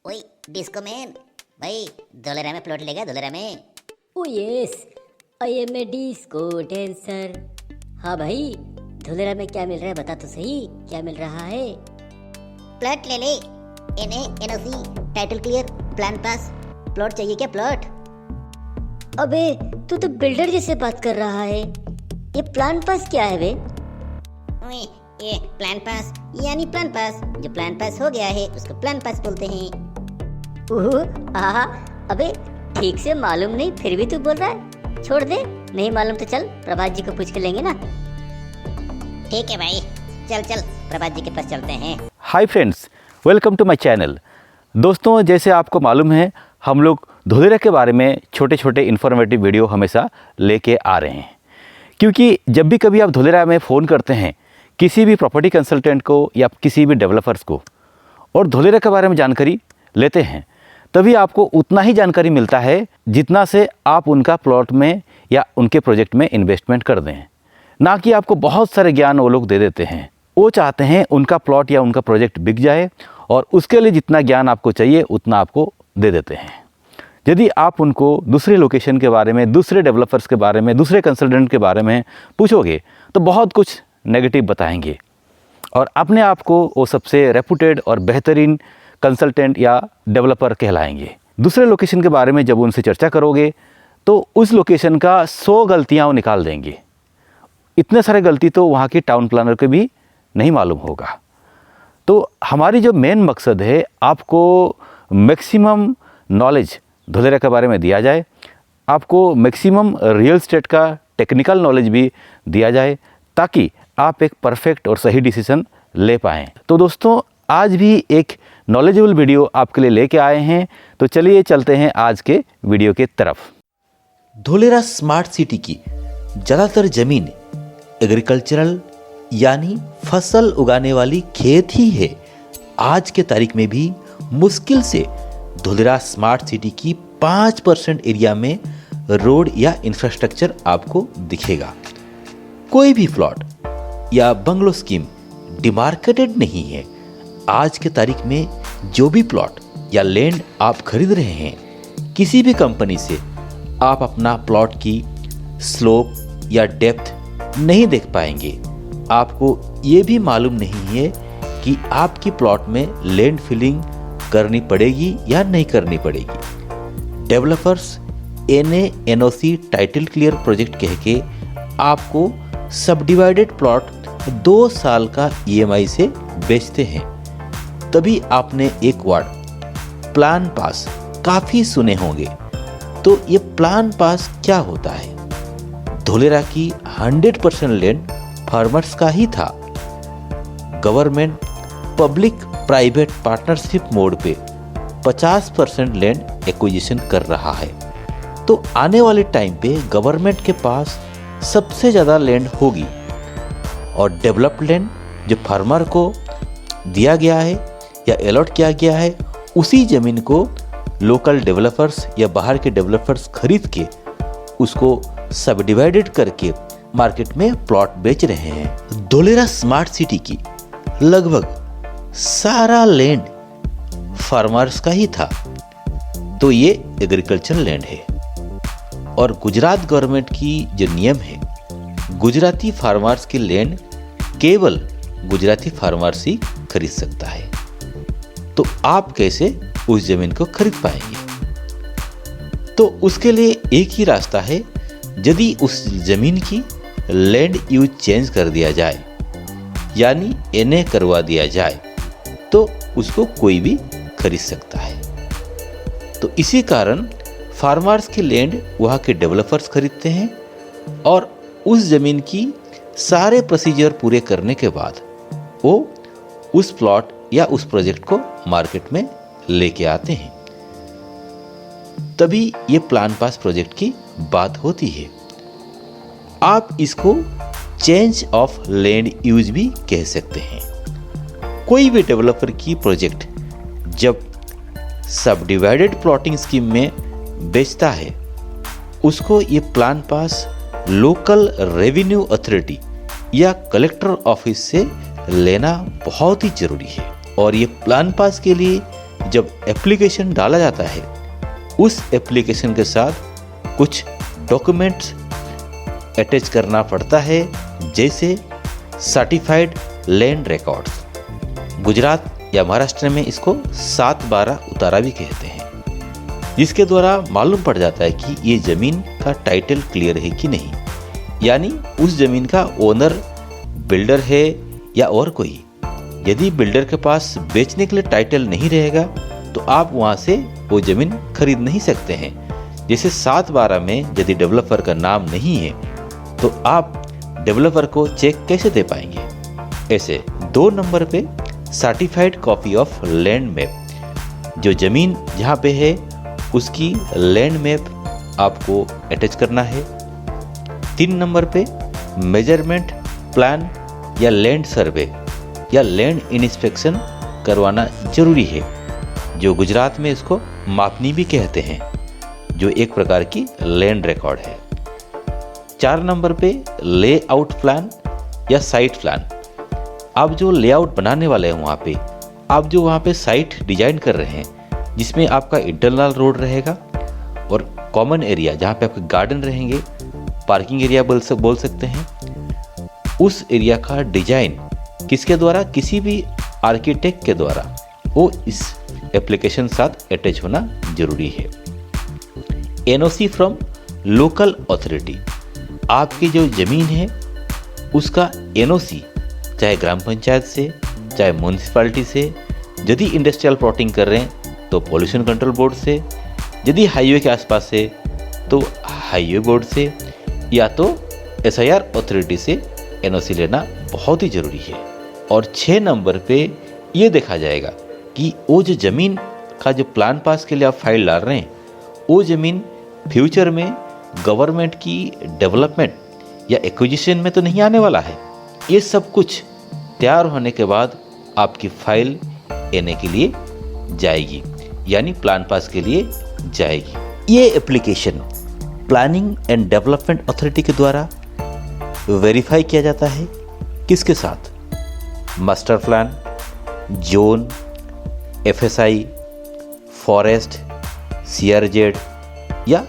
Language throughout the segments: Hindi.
ओए डिस्को मैन भाई, धोलेरा में प्लॉट लेगा धोलेरा में। Oh yes, I am a disco dancer. हाँ भाई, धुलेरा में क्या मिल रहा है बता तो सही, क्या मिल रहा है? प्लॉट ले ले, NA NOC title clear plan pass. Plot चाहिए क्या प्लॉट? अबे तू तो बिल्डर जैसे बात कर रहा है। ये प्लान पास क्या है बे? ओए ये प्लान पास यानी प्लान पास, जो प्लान पास हो गया है उसको प्लान पास बोलते हैं। ओह आहा, अबे ठीक से मालूम नहीं फिर भी तू बोल रहा है। छोड़ दे, नहीं मालूम तो चल प्रभात जी को पूछ के लेंगे ना। ठीक है भाई, चल चल प्रभात जी के पास चलते हैं। Hi friends, welcome to my channel. दोस्तों, जैसे आपको मालूम है, हम लोग धुलेरा के बारे में छोटे छोटे इन्फॉर्मेटिव वीडियो हमेशा लेके आ रहे हैं, क्योंकि जब भी कभी आप धुलेरा में फ़ोन करते हैं किसी भी प्रॉपर्टी कंसल्टेंट को या किसी भी डेवलपर्स को और धुलेरा के बारे में जानकारी लेते हैं, तभी आपको उतना ही जानकारी मिलता है जितना से आप उनका प्लॉट में या उनके प्रोजेक्ट में इन्वेस्टमेंट कर दें। ना कि आपको बहुत सारे ज्ञान वो लोग दे देते हैं। वो चाहते हैं उनका प्लॉट या उनका प्रोजेक्ट बिक जाए और उसके लिए जितना ज्ञान आपको चाहिए उतना आपको दे देते हैं। यदि आप उनको दूसरे लोकेशन के बारे में, दूसरे डेवलपर्स के बारे में, दूसरे कंसल्टेंट के बारे में पूछोगे तो बहुत कुछ नेगेटिव बताएंगे और अपने आप को वो सबसे रेपुटेड और बेहतरीन कंसल्टेंट या डेवलपर कहलाएंगे। दूसरे लोकेशन के बारे में जब उनसे चर्चा करोगे तो उस लोकेशन का 100 गलतियाँ वो निकाल देंगे। इतने सारे गलती तो वहाँ की टाउन प्लानर को भी नहीं मालूम होगा। तो हमारी जो मेन मकसद है, आपको मैक्सिमम नॉलेज धुलेरा के बारे में दिया जाए, आपको मैक्सिमम रियल एस्टेट का टेक्निकल नॉलेज भी दिया जाए, ताकि आप एक परफेक्ट और सही डिसीजन ले पाएँ। तो दोस्तों, आज भी एक नॉलेजेबल वीडियो आपके लिए लेके आए हैं, तो चलिए चलते हैं आज के वीडियो के तरफ। धुलेरा स्मार्ट सिटी की ज़्यादातर ज़मीन एग्रीकल्चरल यानी फसल उगाने वाली खेत ही है। आज के तारीख में भी मुश्किल से धुलेरा स्मार्ट सिटी की 5% एरिया में रोड या इंफ्रास्ट्रक्चर आपको दिखेगा। कोई भी प्लॉट या बंगलो स्कीम डिमार्केटेड नहीं है। आज के तारीख में जो भी प्लॉट या लैंड आप खरीद रहे हैं, किसी भी कंपनी से आप अपना प्लॉट की स्लोप या डेप्थ नहीं देख पाएंगे। आपको ये भी मालूम नहीं है कि आपकी प्लॉट में लैंड फिलिंग करनी पड़ेगी या नहीं करनी पड़ेगी। Developers NA NOC title clear project कह के आपको सब डिवाइडेड प्लॉट 2 साल का ईएमआई से बेचते हैं। तभी आपने एक वर्ड प्लान पास काफ़ी सुने होंगे। तो ये प्लान पास क्या होता है? धुलेरा की 100% लैंड फार्मर्स का ही था। Government public private partnership mode पे 50% लैंड एक्विजिशन कर रहा है। तो आने वाले टाइम पे गवर्नमेंट के पास सबसे ज़्यादा लैंड होगी और डेवलप्ड लैंड जो फार्मर को दिया गया है या अलॉट किया गया है, उसी ज़मीन को लोकल डेवलपर्स या बाहर के डेवलपर्स खरीद के उसको सब डिवाइडेड करके मार्केट में प्लॉट बेच रहे हैं। धुलेरा स्मार्ट सिटी की लगभग सारा लैंड फार्मर्स का ही था, तो ये एग्रीकल्चर लैंड है। और गुजरात गवर्नमेंट की जो नियम है, गुजराती फार्मर्स की लैंड केवल गुजराती फार्मर्स ही खरीद सकता है। तो आप कैसे उस जमीन को खरीद पाएंगे? तो उसके लिए एक ही रास्ता है। यदि उस जमीन की लैंड यूज चेंज कर दिया जाए यानी एनए करवा दिया जाए, तो उसको कोई भी खरीद सकता है। तो इसी कारण फार्मर्स की लैंड वहाँ के डेवलपर्स खरीदते हैं और उस जमीन की सारे प्रोसीजर पूरे करने के बाद वो उस प्लॉट या उस प्रोजेक्ट को मार्केट में लेके आते हैं। तभी ये प्लान पास प्रोजेक्ट की बात होती है। आप इसको चेंज ऑफ लैंड यूज भी कह सकते हैं। कोई भी डेवलपर की प्रोजेक्ट जब सब डिवाइडेड प्लॉटिंग स्कीम में बेचता है, उसको ये plan pass local revenue authority या कलेक्टर ऑफिस से लेना बहुत ही जरूरी है। और ये प्लान पास के लिए जब एप्लीकेशन डाला जाता है उस एप्लीकेशन के साथ कुछ डॉक्यूमेंट्स अटैच करना पड़ता है, जैसे सर्टिफाइड लैंड रिकॉर्ड्स। गुजरात या महाराष्ट्र में इसको 7/12 उतारा भी कहते हैं, जिसके द्वारा मालूम पड़ जाता है कि ये ज़मीन का टाइटल क्लियर है कि नहीं, यानी उस ज़मीन का ओनर बिल्डर है या और कोई। यदि बिल्डर के पास बेचने के लिए टाइटल नहीं रहेगा तो आप वहाँ से वो ज़मीन खरीद नहीं सकते हैं। जैसे 7/12 में यदि डेवलपर का नाम नहीं है तो आप डेवलपर को चेक कैसे दे पाएंगे। ऐसे 2 नंबर पे certified copy of land map, जो ज़मीन जहाँ पे है उसकी लैंड मैप आपको अटैच करना है। 3 नंबर पे मेजरमेंट प्लान या लैंड सर्वे या लैंड इंस्पेक्शन करवाना जरूरी है, जो गुजरात में इसको मापनी भी कहते हैं, जो एक प्रकार की लैंड रिकॉर्ड है। 4 नंबर पे लेआउट प्लान या साइट प्लान। आप जो लेआउट बनाने वाले हैं वहाँ पे, आप जो वहाँ पे साइट डिजाइन कर रहे हैं, जिसमें आपका इंटरनल रोड रहेगा और कॉमन एरिया जहाँ पे आपके गार्डन रहेंगे, पार्किंग एरिया बोल सकते हैं, उस एरिया का डिजाइन किसके द्वारा, किसी भी आर्किटेक्ट के द्वारा वो इस एप्लीकेशन साथ अटैच होना जरूरी है। NOC from local authority. आपकी जो ज़मीन है उसका एनओसी, चाहे ग्राम पंचायत से चाहे म्यूनिसिपैलिटी से, यदि इंडस्ट्रियल प्लॉटिंग कर रहे हैं तो पोल्यूशन कंट्रोल बोर्ड से, यदि हाईवे के आसपास है तो हाईवे बोर्ड से, या तो SIR अथॉरिटी से एनओसी लेना बहुत ही ज़रूरी है। और 6 नंबर पे ये देखा जाएगा कि वो जो ज़मीन का जो प्लान पास के लिए आप फाइल डाल रहे हैं, वो ज़मीन फ्यूचर में गवर्नमेंट की डेवलपमेंट या एक्विजिशन में तो नहीं आने वाला है। ये सब कुछ तैयार होने के बाद आपकी फाइल लेने के लिए जाएगी, यानी प्लान पास के लिए जाएगी। ये application planning and development authority के द्वारा वेरीफाई किया जाता है। किसके साथ? Master plan, zone, FSI, forest, CRZ या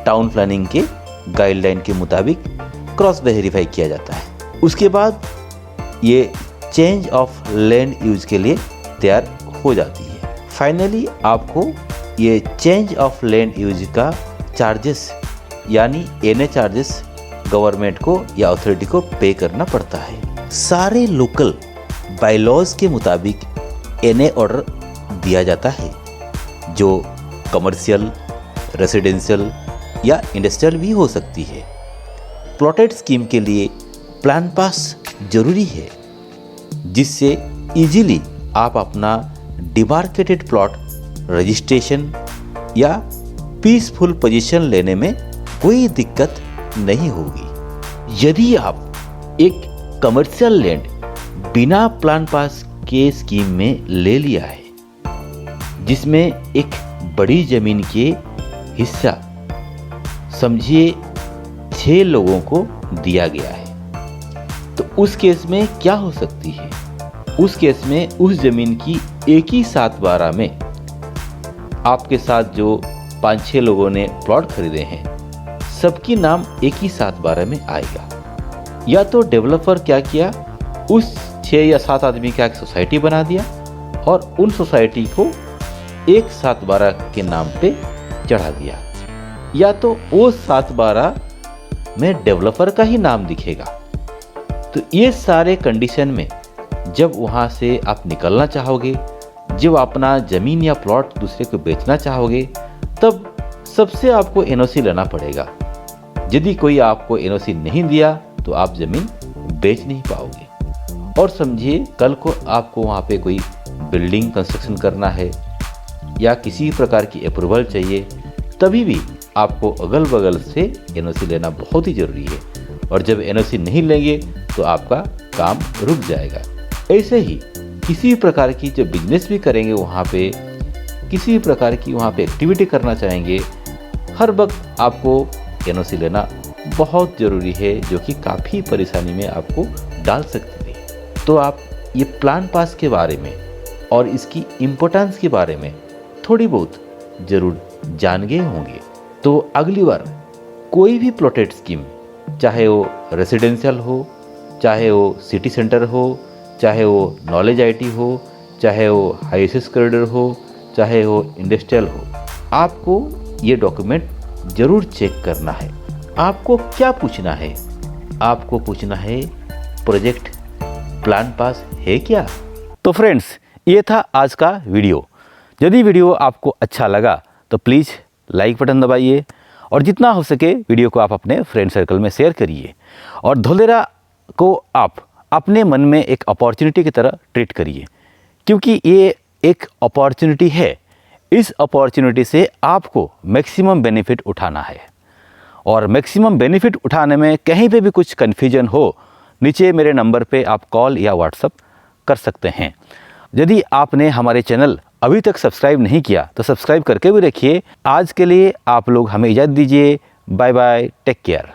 टाउन प्लानिंग के गाइडलाइन के मुताबिक क्रॉस वेरीफाई किया जाता है। उसके बाद ये चेंज ऑफ लैंड यूज के लिए तैयार हो जाती है। फाइनली आपको ये चेंज ऑफ लैंड यूज का चार्जेस यानी NA चार्जेस गवर्नमेंट को या अथॉरिटी को पे करना पड़ता है। सारे लोकल बायलॉज के मुताबिक NA ऑर्डर दिया जाता है, जो कमर्शियल, रेसिडेंशियल या इंडस्ट्रियल भी हो सकती है। प्लॉटेड स्कीम के लिए प्लान पास जरूरी है, जिससे इजीली आप अपना डिमार्केटेड प्लॉट रजिस्ट्रेशन या पीसफुल पोजीशन लेने में कोई दिक्कत नहीं होगी। यदि आप एक कमर्शियल लैंड बिना प्लान पास के स्कीम में ले लिया है, जिसमें एक बड़ी जमीन के हिस्सा समझिए 6 लोगों को दिया गया है, तो उस केस में क्या हो सकती है? उस केस में उस जमीन की एक ही 7/12 में आपके साथ जो 5-6 लोगों ने प्लॉट खरीदे हैं, सबकी नाम एक ही 7/12 में आएगा। या तो डेवलपर क्या किया, उस 6 या 7 आदमी का एक सोसाइटी बना दिया और उन सोसाइटी को एक 7/12 के नाम पे चढ़ा दिया, या तो वो 7/12 में डेवलपर का ही नाम दिखेगा। तो ये सारे कंडीशन में जब वहाँ से आप निकलना चाहोगे, जब अपना ज़मीन या प्लॉट दूसरे को बेचना चाहोगे, तब सबसे आपको NOC लेना पड़ेगा। यदि कोई आपको NOC नहीं दिया तो आप ज़मीन बेच नहीं पाओगे। और समझिए कल को आपको वहाँ पे कोई बिल्डिंग कंस्ट्रक्शन करना है या किसी प्रकार की अप्रूवल चाहिए, तभी भी आपको अगल बगल से NOC लेना बहुत ही ज़रूरी है। और जब NOC नहीं लेंगे तो आपका काम रुक जाएगा। ऐसे ही किसी प्रकार की जो बिजनेस भी करेंगे, वहाँ पे किसी प्रकार की वहाँ पे एक्टिविटी करना चाहेंगे, हर वक्त आपको NOC लेना बहुत ज़रूरी है, जो कि काफ़ी परेशानी में आपको डाल सकती है। तो आप ये प्लान पास के बारे में और इसकी इम्पोर्टेंस के बारे में थोड़ी बहुत ज़रूर जान गए होंगे। तो अगली बार कोई भी प्लॉटेड स्कीम, चाहे वो रेसिडेंशियल हो, चाहे वो सिटी सेंटर हो, चाहे वो नॉलेज आईटी हो, चाहे वो हाईएसएस कॉरिडोर हो, चाहे वो इंडस्ट्रियल हो, आपको ये डॉक्यूमेंट ज़रूर चेक करना है। आपको क्या पूछना है? आपको पूछना है प्रोजेक्ट प्लान पास है क्या? तो फ्रेंड्स, ये था आज का वीडियो। यदि वीडियो आपको अच्छा लगा तो प्लीज़ लाइक बटन दबाइए और जितना हो सके वीडियो को आप अपने फ्रेंड सर्कल में शेयर करिए। और धोलेरा को आप अपने मन में एक अपॉर्चुनिटी की तरह ट्रीट करिए, क्योंकि ये एक अपॉर्चुनिटी है। इस अपॉर्चुनिटी से आपको मैक्सिमम बेनिफिट उठाना है। और मैक्सिमम बेनिफिट उठाने में कहीं पे भी कुछ कन्फ्यूजन हो, नीचे मेरे नंबर पे आप कॉल या व्हाट्सअप कर सकते हैं। यदि आपने हमारे चैनल अभी तक सब्सक्राइब नहीं किया तो सब्सक्राइब करके भी रखिए। आज के लिए आप लोग हमें इजाज़त दीजिए। Bye bye, take care.